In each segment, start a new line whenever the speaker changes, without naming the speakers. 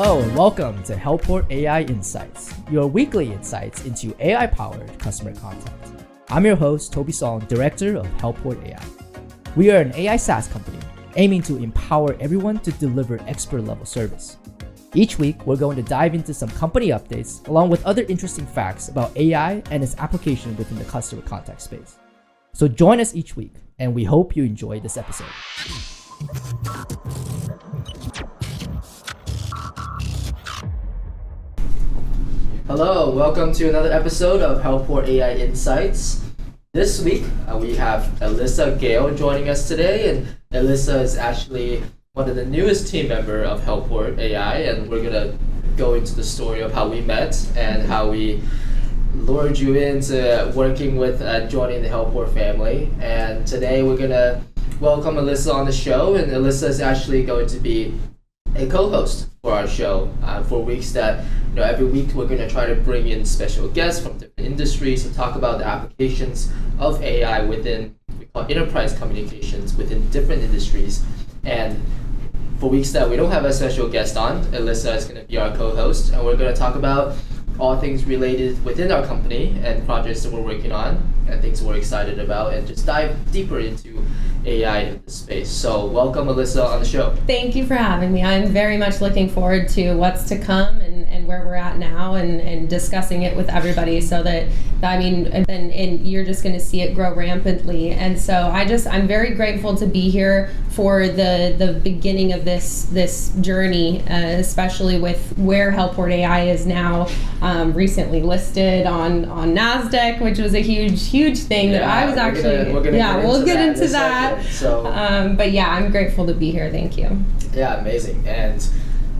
Hello and welcome to Helport AI Insights, your weekly insights into AI-powered customer contact. I'm your host, Toby Song, Director of Helport AI. We are an AI SaaS company aiming to empower everyone to deliver expert-level service. Each week, we're going to dive into some company updates along with other interesting facts about AI and its application within the customer contact space. So join us each week, and we hope you enjoy this episode. Hello, welcome to another episode of Helport AI Insights. This week, we have Alyssa Gale joining us today, and Alyssa is actually one of the newest team member of Helport AI, and we're gonna go into the story of how we met and how we lured you into working with joining the Helport family. And today we're gonna welcome Alyssa on the show, and Alyssa is actually going to be a co-host for our show for weeks that, every week we're going to try to bring in special guests from different industries to talk about the applications of AI within, we call enterprise communications within different industries. And for weeks that we don't have a special guest on, Alyssa is going to be our co-host, and we're going to talk about all things related within our company and projects that we're working on and things we're excited about, and just dive deeper into AI in this space. So welcome, Alyssa, on the show.
Thank you for having me. I'm very much looking forward to what's to come and where we're at now and discussing it with everybody so that and you're just going to see it grow rampantly. And so I'm very grateful to be here for the beginning of this journey, especially with where Helport AI is now, recently listed on NASDAQ, which was a huge thing that I was we'll get into that.
So,
but yeah, I'm grateful to be here. Thank you.
Yeah, amazing. And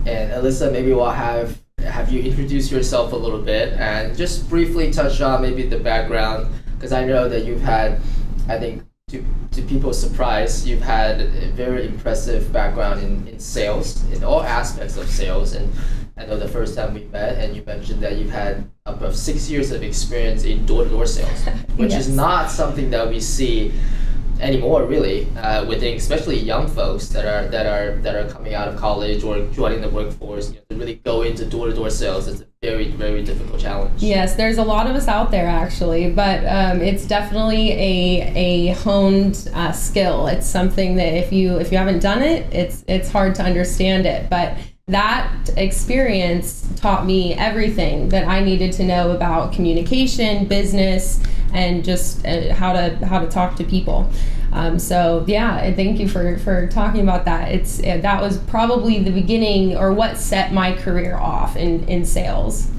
Alyssa, maybe we'll have you introduce yourself a little bit and just briefly touch on maybe the background, because I know that you've had, I think, to people's surprise, you've had a very impressive background in sales, in all aspects of sales. And I know the first time we met, and you mentioned that you've had about 6 years of experience in door-to-door sales, which
Yes.
is not something that we see anymore, really, within especially young folks that are coming out of college or joining the workforce. To really go into door-to-door sales, it's a very, very difficult challenge.
Yes, there's a lot of us out there actually, but it's definitely a honed skill. It's something that if you haven't done it, it's hard to understand it. But that experience taught me everything that I needed to know about communication, business, and just how to talk to people. So yeah, thank you for talking about that. That was probably the beginning, or what set my career off in sales.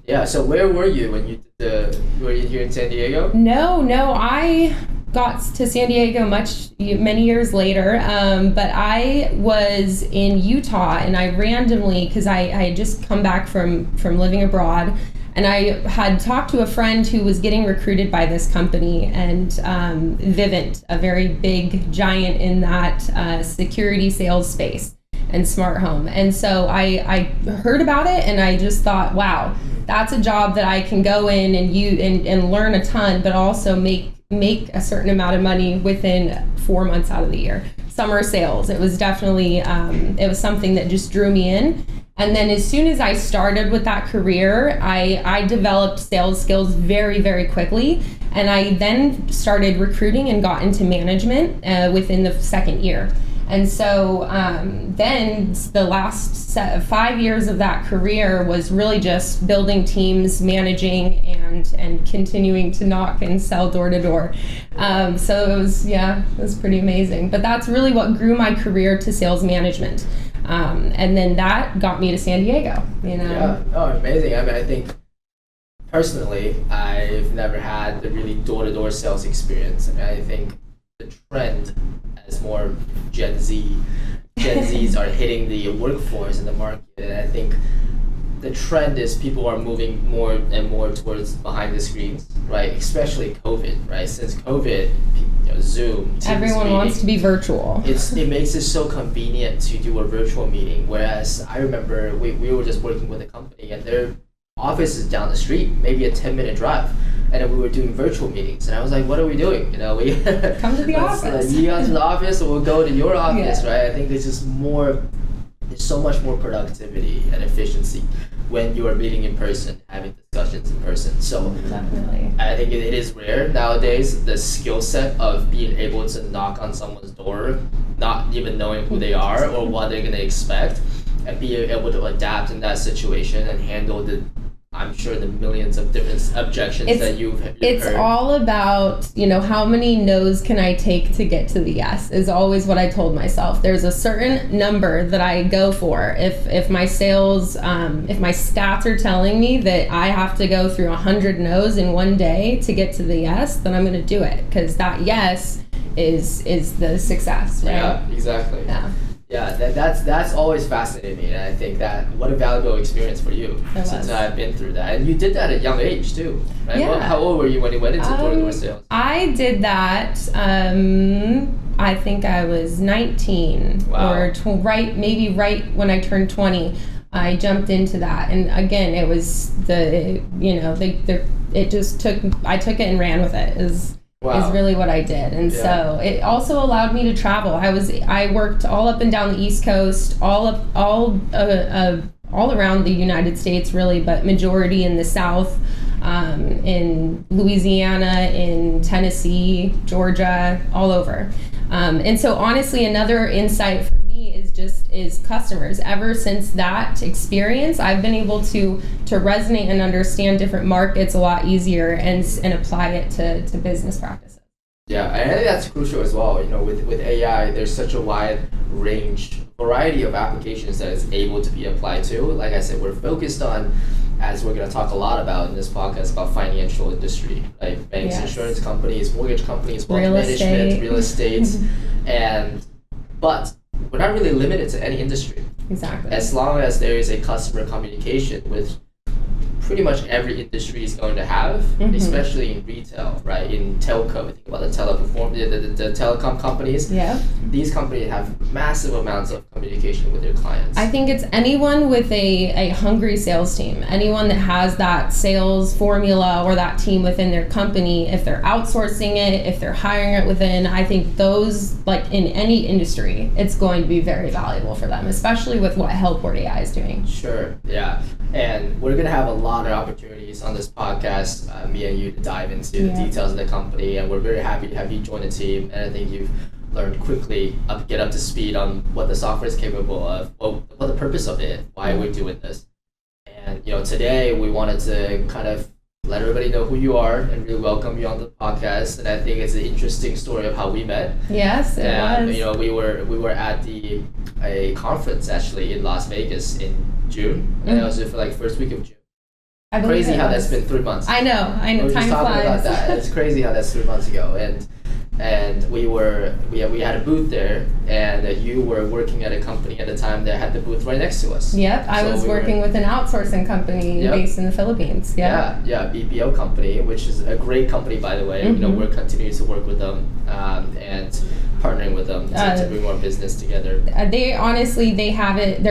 Yeah. So where were you when you did were you here in San Diego?
No, I got to San Diego many years later, but I was in Utah, and I randomly, because I had just come back from living abroad, and I had talked to a friend who was getting recruited by this company, and Vivint, a very big giant in that security sales space and smart home. And so I heard about it, and I just thought, wow, that's a job that I can go in and learn a ton, but also make a certain amount of money within 4 months out of the year. Summer sales, it was definitely, it was something that just drew me in. And then as soon as I started with that career, I developed sales skills very, very quickly. And I then started recruiting and got into management within the second year. And so then the last 5 years of that career was really just building teams, managing, and continuing to knock and sell door to door. So it was pretty amazing. But that's really what grew my career to sales management. And then that got me to San Diego,
Yeah. Oh, amazing. I mean, I think personally, I've never had the really door-to-door sales experience. And I think the trend as more Gen Zs are hitting the workforce in the market. And I think the trend is people are moving more and more towards behind the screens, right? Especially COVID, right? Since COVID, Zoom, Teams
everyone
meeting,
wants to be virtual.
It makes it so convenient to do a virtual meeting. Whereas I remember we were just working with a company, and their office is down the street, maybe a 10-minute drive. And then we were doing virtual meetings, and I was like, "What are we doing? We
come to the office.
You come to the office, or we'll go to your office,
Yeah.
right?" I think there's just more there's so much more productivity and efficiency when you are meeting in person, having discussions in person. So
Definitely.
I think it is rare nowadays, the skill set of being able to knock on someone's door, not even knowing who they are or what they're going to expect, and be able to adapt in that situation and handle I'm sure the millions of different objections that you've heard.
It's all about, how many no's can I take to get to the yes is always what I told myself. There's a certain number that I go for. If my sales, if my stats are telling me that I have to go through 100 no's in one day to get to the yes, then I'm going to do it, because that yes is the success, right?
Yeah, exactly.
Yeah.
That's always fascinating me, and I think that what a valuable experience for you, since I've been through that, and you did that at a young age too, right?
Yeah.
How old were you when you went into door-to-door sales?
I did that. I think I was 19,
Wow.
or maybe right when I turned 20. I jumped into that, and again, it was I took it and ran with it.
Wow.
Is really what I did. And so it also allowed me to travel. I worked all up and down the East Coast, all around the United States really, but majority in the South, in Louisiana, in Tennessee, Georgia, all over. And so honestly, another insight for me is customers. Ever since that experience, I've been able to resonate and understand different markets a lot easier and apply it to business practices.
Yeah, I think that's crucial as well. With AI, there's such a wide variety of applications that is able to be applied to. Like I said, we're focused on, as we're going to talk a lot about in this podcast, about financial industry, like banks, insurance companies, mortgage companies, wealth management, real estate, but we're not really limited to any industry.
Exactly.
As long as there is a customer communication, with pretty much every industry is going to have, especially in retail, right? In telco, think about the telecom companies.
Yeah.
These companies have massive amounts of communication with their clients.
I think it's anyone with a hungry sales team, anyone that has that sales formula or that team within their company. If they're outsourcing it, if they're hiring it within, I think those, like in any industry, it's going to be very valuable for them, especially with what Helport AI is doing.
Sure, yeah. And we're going to have a lot of opportunities on this podcast, me and you, to dive into the details of the company. And we're very happy to have you join the team. And I think you've learned quickly, get up to speed on what the software is capable of, what the purpose of it, why we're doing this. And today we wanted to kind of let everybody know who you are and really welcome you on the podcast. And I think it's an interesting story of how we met.
Yes, it was.
We were at a conference actually in Las Vegas in June, and it was for like first week of June. Crazy how that's been 3 months.
I know.
We were just talking about that. It's crazy how that's 3 months ago, and we had a booth there, and you were working at a company at the time that had the booth right next to us.
Yep, I was working with an outsourcing company based in the Philippines. Yeah,
BPO company, which is a great company, by the way. We're continuing to work with them and partnering with them to bring more business together. They're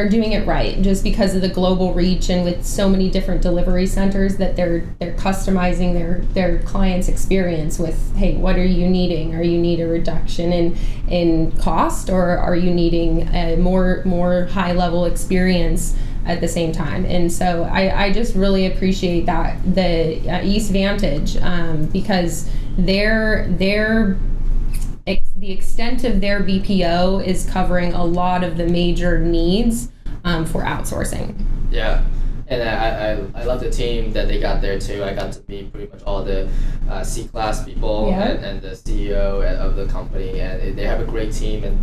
doing it right, just because of the global reach and with so many different delivery centers that they're customizing their clients' experience with, hey, what are you needing? Are you need a reduction in cost, or are you needing a more high level experience at the same time? And so I just really appreciate that the East Vantage, because the extent of their BPO is covering a lot of the major needs for outsourcing. Yeah, and I love the team that they got there too. I got to meet pretty much all the C-class people and the CEO of the company, and they have a great team. And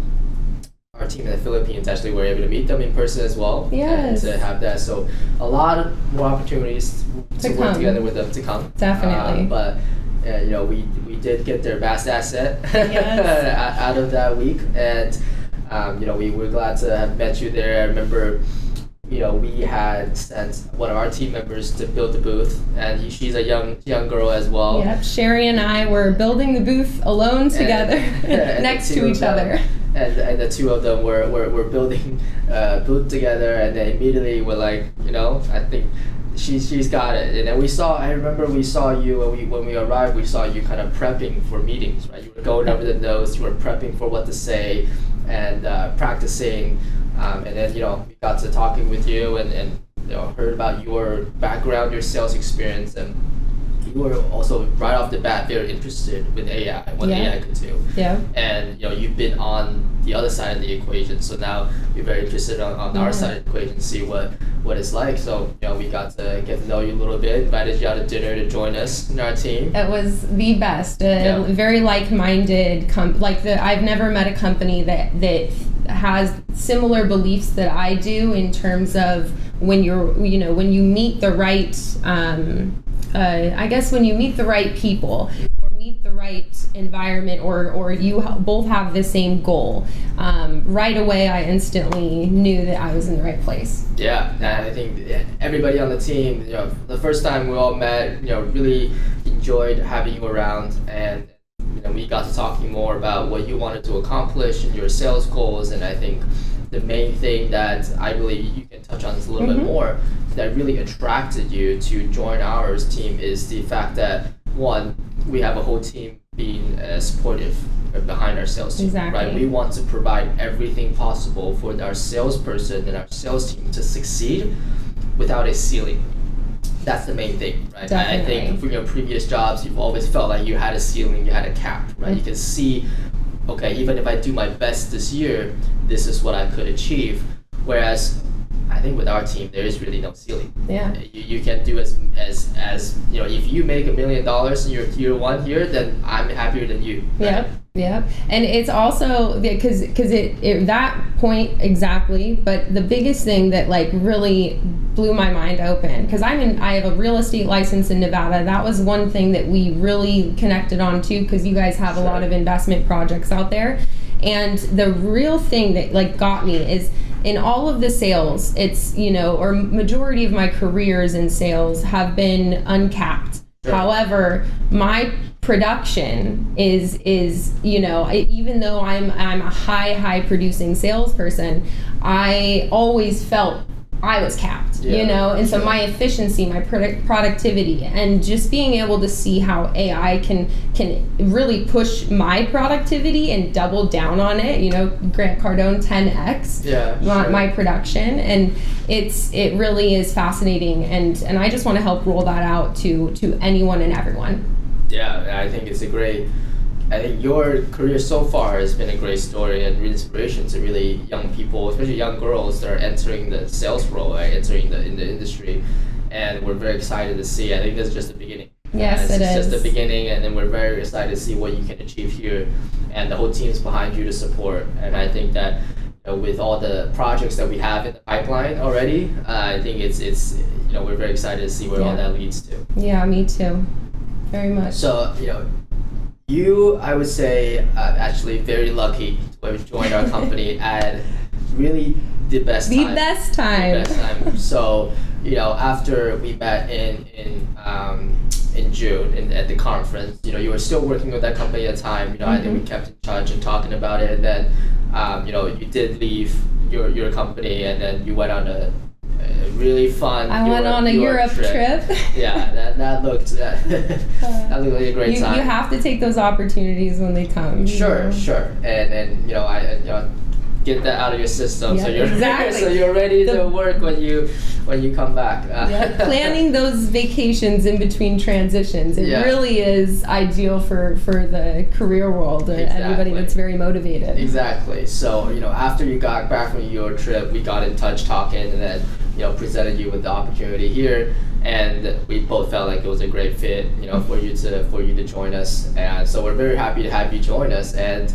our team in the Philippines actually were able to meet them in person as well. Yes. And to have that, so a lot of more opportunities to work together with them to come. Definitely. But we did get their best asset out of that week, and we were glad to have met you there. I remember, we had sent one of our team members to build the booth, and she's a young girl as well. Yep, Sherry and I were building the booth alone together, next to each other. And the two of them were building booth together, and then immediately we're like, I think she's got it. And then I remember we saw you when we arrived. We saw you kind of prepping for meetings, right? You were going over the notes. You were prepping for what to say, and practicing And then we got to talking with you and heard about your background, your sales experience, and you were also right off the bat very interested with AI and what AI could do.
Yeah.
And you've been on the other side of the equation, so now you're very interested on our side of the equation, see what it's like. So we got to get to know you a little bit, invited you out to dinner to join us in our team.
It was the best. Very like-minded. I've never met a company that has similar beliefs that I do in terms of when when you meet the right. I guess when you meet the right people or meet the right environment or you both have the same goal, right away I instantly knew that I was in the right place.
Yeah, and I think everybody on the team, the first time we all met, really enjoyed having you around, and we got to talking more about what you wanted to accomplish in your sales goals. And I think the main thing that I believe you can touch on this a little bit more that really attracted you to join our team is the fact that, one, we have a whole team being supportive behind our sales team.
Exactly.
Right? We want to provide everything possible for our salesperson and our sales team to succeed without a ceiling. That's the main thing, right?
Definitely.
I think for your previous jobs, you've always felt like you had a ceiling, you had a cap, right? You can see, okay, even if I do my best this year, this is what I could achieve. Whereas I think with our team, there is really no ceiling.
Yeah.
You can do as if you make $1 million in your year one here, then I'm happier than you. Right?
Yeah. And it's also because it that point exactly. But the biggest thing that really blew my mind open, because I have a real estate license in Nevada. That was one thing that we really connected on too, because you guys have a lot of investment projects out there. And the real thing that got me is in all of the sales, it's or majority of my careers in sales have been uncapped. Sure. However, my production is even though I'm a high producing salesperson, I always felt I was capped, and so my efficiency, my productivity, and just being able to see how AI can really push my productivity and double down on it, Grant Cardone 10x my production, and it really is fascinating, and I just want to help roll that out to anyone and everyone.
Yeah, I think I think your career so far has been a great story and really inspiration to really young people, especially young girls that are entering the sales role, entering in the industry, and we're very excited to see. I think this is just the beginning.
Yes, it is.
It's just the beginning, and then we're very excited to see what you can achieve here, and the whole team's behind you to support. And I think that with all the projects that we have in the pipeline already, I think it's we're very excited to see where all that leads to.
Yeah, me too. Very much.
So you, I would say, actually very lucky to have joined our company at really the best time. The best time. So, after we met in June at the conference, you were still working with that company at the time. I think we kept in touch and talking about it. And then, you did leave your company, and then you went on a really fun.
I went on a Europe trip.
Yeah, that looked like a great time.
You have to take those opportunities when they come.
Sure. And I get that out of your system, so you're ready to work when you come back.
Planning those vacations in between transitions, it really is ideal for the career world and everybody that's very motivated.
Exactly. So after you got back from your trip, we got in touch talking, and then presented you with the opportunity here, and we both felt like it was a great fit for you to join us, and so we're very happy to have you join us. And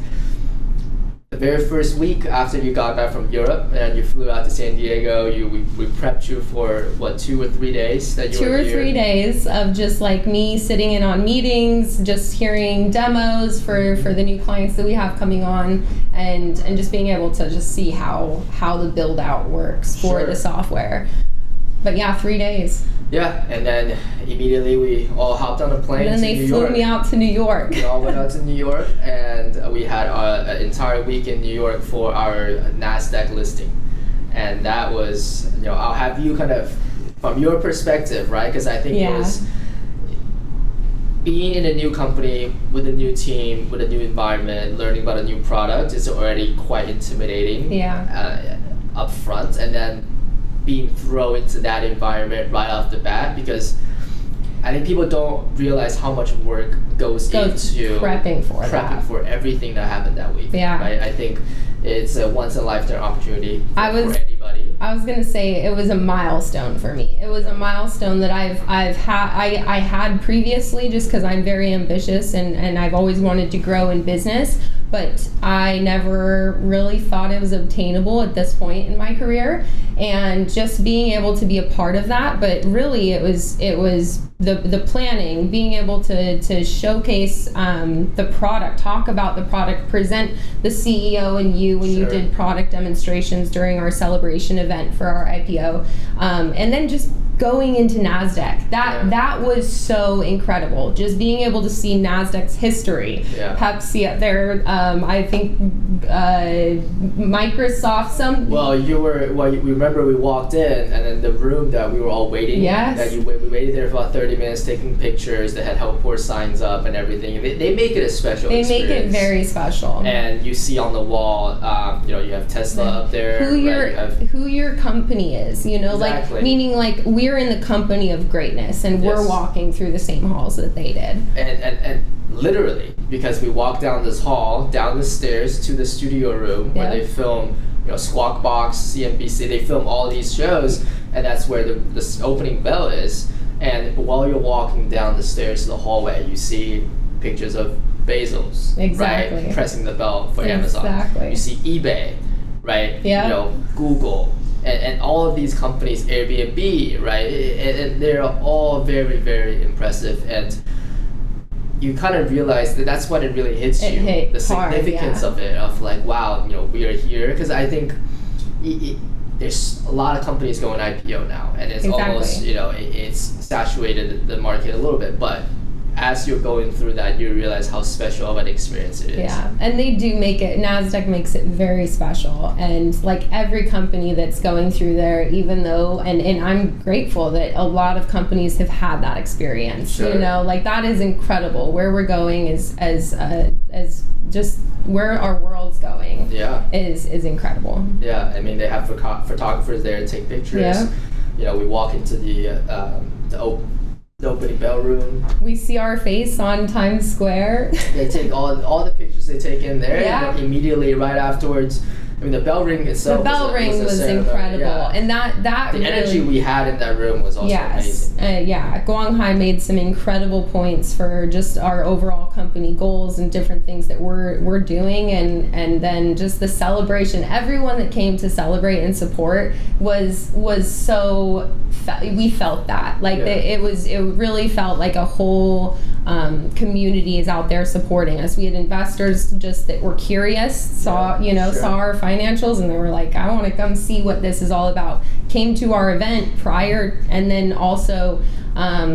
the very first week after you got back from Europe and you flew out to San Diego, we prepped you for 2 or 3 days that you were here?
2 or 3 days of just me sitting in on meetings, just hearing demos for the new clients that we have coming on, and just being able to just see how the build out works for the software. But 3 days.
Yeah, and then immediately we all hopped on a plane to New York.
And then they flew me out to New York.
We all went out to New York, and we had an entire week in New York for our NASDAQ listing. And that was, I'll have you kind of, from your perspective, right? Because I think it was being in a new company with a new team, with a new environment, learning about a new product is already quite intimidating.
Yeah.
up front and then being thrown into that environment right off the bat, because I think people don't realize how much work goes into
prepping
for everything that happened that week.
Yeah.
Right? I think it's a once in a lifetime opportunity for anybody.
I was gonna say it was a milestone for me. It was a milestone that I had previously, just because I'm very ambitious and I've always wanted to grow in business, but I never really thought it was obtainable at this point in my career. And just being able to be a part of that, but really it was the planning, being able to showcase the product, talk about the product, present the CEO and you when you did product demonstrations during our celebration event for our IPO, and then just going into NASDAQ. That was so incredible. Just being able to see NASDAQ's history. Yeah. Pepsi up there, I think Microsoft,
we remember we walked in, and then the room that we were all waiting.
Yes.
We waited there for about 30 minutes taking pictures. They had Helport signs up and everything. They make it a special experience.
They make it very special.
And you see on the wall, you have Tesla up there.
Who your company is,
Exactly.
like meaning like we're in the company of greatness, and we're walking through the same halls that they did.
And literally, because we walked down this hall, down the stairs to the studio room where they film, Squawk Box, CNBC, they film all these shows, and that's where the opening bell is. And while you're walking down the stairs to the hallway, you see pictures of Bezos, right, pressing the bell for Amazon. You see eBay, right?
Yeah.
Google. And all of these companies, Airbnb, right? And they're all very, very impressive. And you kind of realize that's when it really hits you, the significance of it, of like, wow, we are here. Because I think there's a lot of companies going IPO now, and it's almost, it's saturated the market a little bit. But as you're going through that, you realize how special of an experience it is.
Yeah, and they do make it, NASDAQ makes it very special. And like every company that's going through there, even though, and I'm grateful that a lot of companies have had that experience. Like that is incredible. Where we're going is as just where our world's going is incredible.
Yeah, I mean, they have photographers there to take pictures. Yeah. We walk into the opening bell room.
We see our face on Times Square.
They take all the pictures they take in there.
Yeah.
And immediately right afterwards, I mean, the bell ring itself.
The bell ring was incredible, and that
the
really,
energy we had in that room was also amazing.
Guang Hai made some incredible points for just our overall company goals and different things that we're doing, and then just the celebration. Everyone that came to celebrate and support was so. We felt that it really felt like a whole community is out there supporting us. We had investors just that were curious, saw our financials, and they were like, I want to come see what this is all about. Came to our event prior, and then also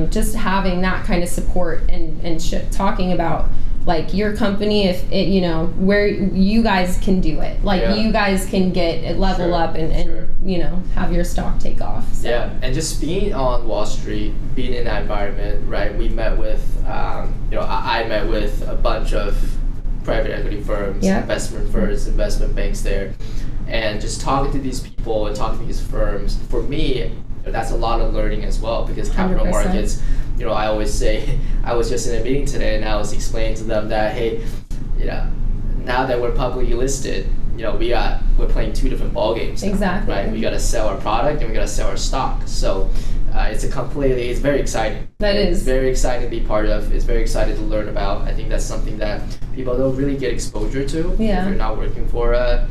just having that kind of support and talking about like your company, if it, where you guys can do it, you guys can get level up and have your stock take off. So.
Yeah, and just being on Wall Street, being in that environment, right? We met with, I met with a bunch of private equity firms, investment firms, investment banks there, and just talking to these people and talking to these firms, for me, that's a lot of learning as well, because capital 100%. Markets, I always say, I was just in a meeting today and I was explaining to them that, hey, now that we're publicly listed, we're playing two different ball games now,
exactly.
Right? We got to sell our product and we got to sell our stock. So it's very exciting. It's very exciting to be part of. It's very exciting to learn about. I think that's something that people don't really get exposure to if you're not working for a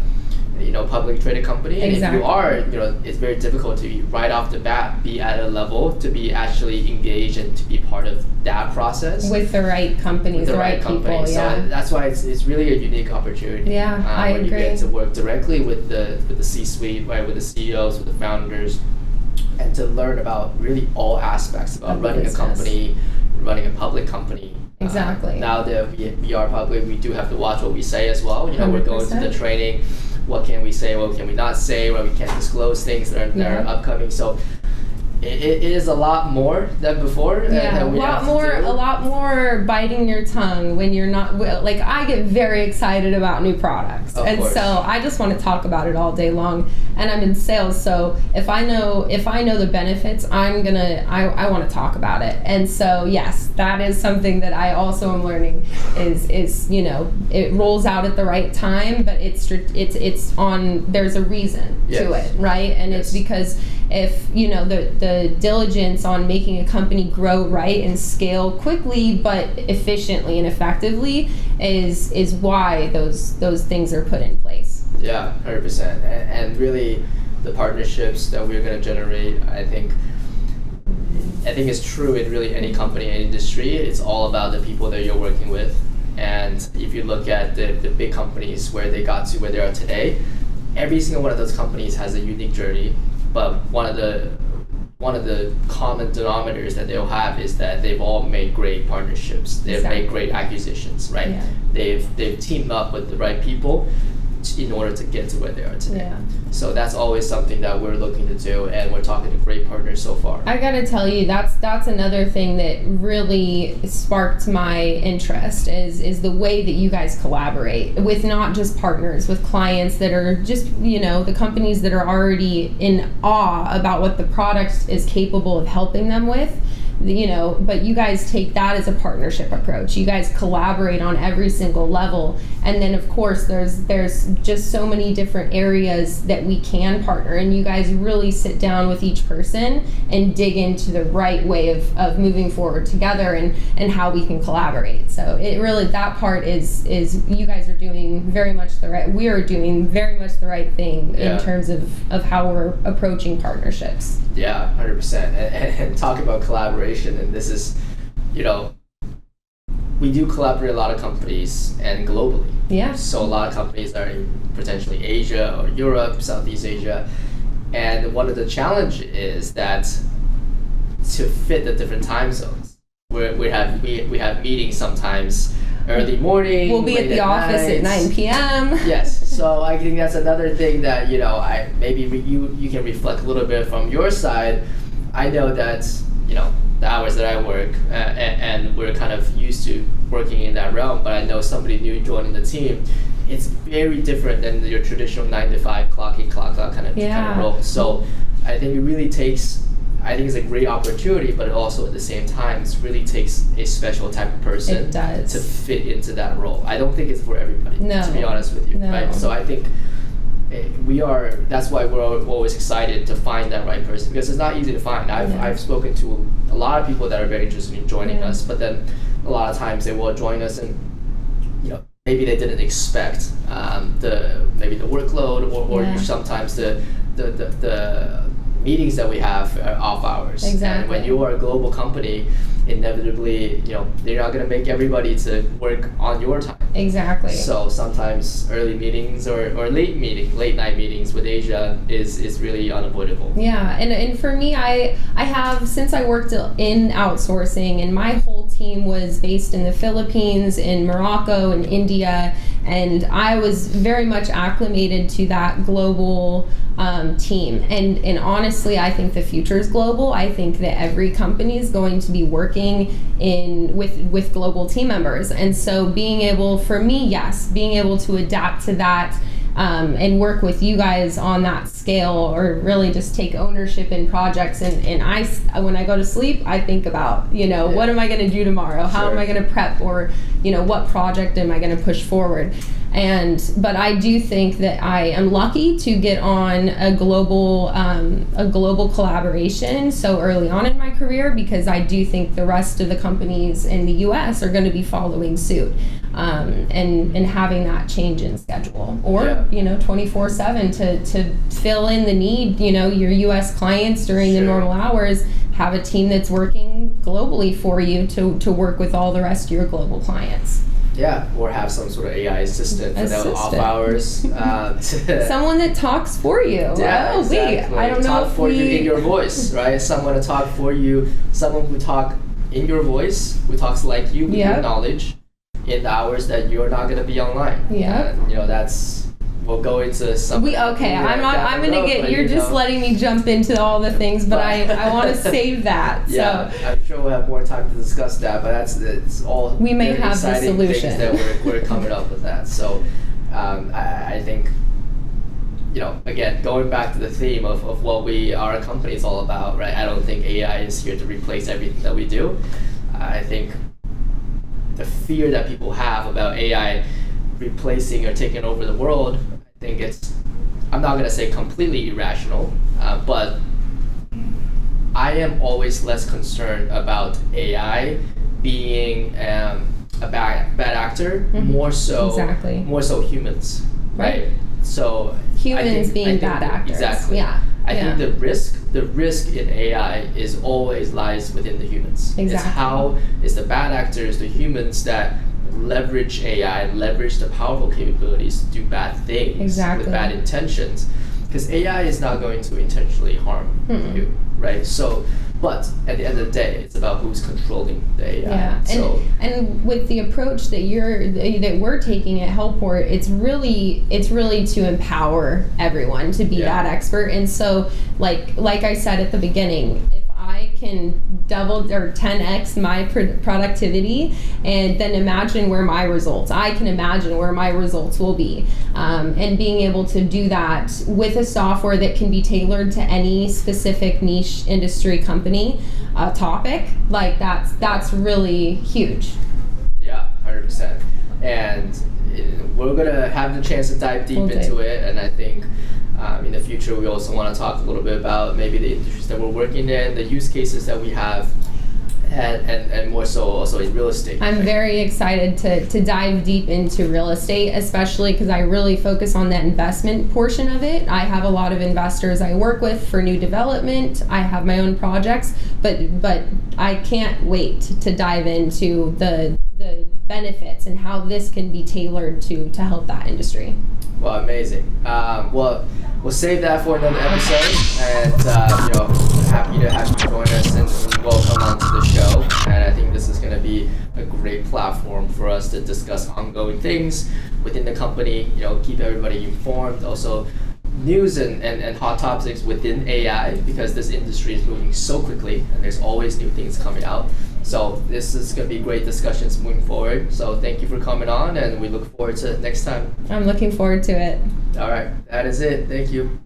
publicly traded company. And if you are, it's very difficult to right off the bat be at a level to be actually engaged and to be part of that process
with the right companies, the right people.
So that's why it's really a unique opportunity.
Yeah, I agree.
You get to work directly with the C-suite, right, with the CEOs, with the founders, and to learn about really all aspects about running a company, running a public company.
Exactly.
Now that we are public, we do have to watch what we say as well. We're going through the training. What can we say? What can we not say? What we can't disclose things that are upcoming. So it is a lot more than before.
Yeah,
that we have to
a
do.
lot more biting your tongue when you're not, like, I get very excited about new products.
Of course.
So I just want to talk about it all day long. And I'm in sales, so if I know the benefits, I want to talk about it. And so yes, that is something that I also am learning is it rolls out at the right time, but it's on, there's a reason to it, right? And it's because if the diligence on making a company grow right and scale quickly but efficiently and effectively is why those things are put in place.
Yeah, 100%. And really, the partnerships that we're going to generate, I think it's true in really any company, any industry. It's all about the people that you're working with. And if you look at the big companies where they got to where they are today, every single one of those companies has a unique journey. But one of the common denominators that they'll have is that they've all made great partnerships. They've made great acquisitions, right?
Yeah.
They've teamed up with the right people in order to get to where they are today.
Yeah.
So that's always something that we're looking to do, and we're talking to great partners so far.
I gotta tell you, that's another thing that really sparked my interest is the way that you guys collaborate with not just partners, with clients that are just, the companies that are already in awe about what the product is capable of helping them with. But you guys take that as a partnership approach. You guys collaborate on every single level, and then of course there's just so many different areas that we can partner, and you guys really sit down with each person and dig into the right way of moving forward together and how we can collaborate. So it really, that part is you guys are doing very much we are doing very much the right thing in terms of how we're approaching partnerships.
Yeah, 100%. And talk about collaboration, and this is, we do collaborate a lot of companies and globally.
Yeah.
So a lot of companies are in potentially Asia or Europe, Southeast Asia, and one of the challenges is that to fit the different time zones, we have meetings sometimes early morning.
We'll be at the office at 9 p.m.
Yes, so I think that's another thing that you can reflect a little bit from your side. I know that the hours that I work and we're kind of used to working in that realm, but I know somebody new joining the team, it's very different than your traditional 9 to 5 clock in clock out kind of role. So I think it really takes. I think it's a great opportunity, but also at the same time, it really takes a special type of person to fit into that role. I don't think it's for everybody, to be honest with you, right? So I think that's why we're always excited to find that right person, because it's not easy to find. I've spoken to a lot of people that are very interested in joining us, but then a lot of times they will join us and maybe they didn't expect maybe the workload or sometimes the meetings that we have are off hours.
Exactly.
And when you are a global company, inevitably, they're not going to make everybody to work on your time.
Exactly.
So sometimes early meetings or late night meetings with Asia is really unavoidable.
Yeah, and for me, I have, since I worked in outsourcing, and my whole team was based in the Philippines, in Morocco, in India, and I was very much acclimated to that global team. And honestly, I think the future is global. I think that every company is going to be working with global team members. And so being able to adapt to that and work with you guys on that scale, or really just take ownership in projects. And when I go to sleep, I think about, what am I going to do tomorrow? How am I going to prep? Or, what project am I going to push forward? But I do think that I am lucky to get on a global collaboration so early on in my career, because I do think the rest of the companies in the U.S. are going to be following suit, and having that change in schedule, or 24/7 to fill in the need. Your U.S. clients during the normal hours, have a team that's working globally for you to work with all the rest of your global clients.
Yeah, or have some sort of AI assistant for the off hours.
Someone that talks for you.
Yeah, exactly.
I don't know
talk for you in your voice, right? Someone to talk for you. Someone who talk in your voice, who talks like you with your knowledge in the hours that you're not going to be online.
Yeah.
And, we'll go into some.
I'm gonna get. You're just letting me jump into all the things, but I want to save that.
Yeah,
so.
I'm sure we'll have more time to discuss that. But it's all
we may have the
exciting
solution
things that we're coming up with that. So I think, again, going back to the theme of what our company is all about, right? I don't think AI is here to replace everything that we do. I think the fear that people have about AI replacing or taking over the world, I think I'm not going to say completely irrational, but I am always less concerned about AI being a bad actor, more so humans, right? So
humans being bad actors.
Exactly.
Yeah.
I think the risk in AI is always lies within the humans.
Exactly.
It's how is the bad actors, the humans that leverage AI, leverage the powerful capabilities to do bad things with bad intentions. Because AI is not going to intentionally harm you, right? So, but at the end of the day, it's about who's controlling the AI.
Yeah, and with the approach that we're taking at Helport, it's really to empower everyone to be that expert. And so, like I said at the beginning, if I can double or 10x my productivity, and then imagine where my results, I can imagine where my results will be. And being able to do that with a software that can be tailored to any specific niche industry company topic, like that's really huge.
Yeah, 100%. And we're gonna have the chance to dive deep into it, and I think in the future we also want to talk a little bit about maybe the industries that we're working in, the use cases that we have, and more so also in real estate.
I'm very excited to dive deep into real estate, especially because I really focus on that investment portion of it. I have a lot of investors I work with for new development. I have my own projects, but I can't wait to dive into the benefits and how this can be tailored to help that industry.
Well, amazing. We'll save that for another episode, and happy to have you join us and welcome onto the show. And I think this is going to be a great platform for us to discuss ongoing things within the company. Keep everybody informed. Also, news and hot topics within AI, because this industry is moving so quickly, and there's always new things coming out. So this is going to be great discussions moving forward. So thank you for coming on, and we look forward to next time.
I'm looking forward to it.
All right, that is it. Thank you.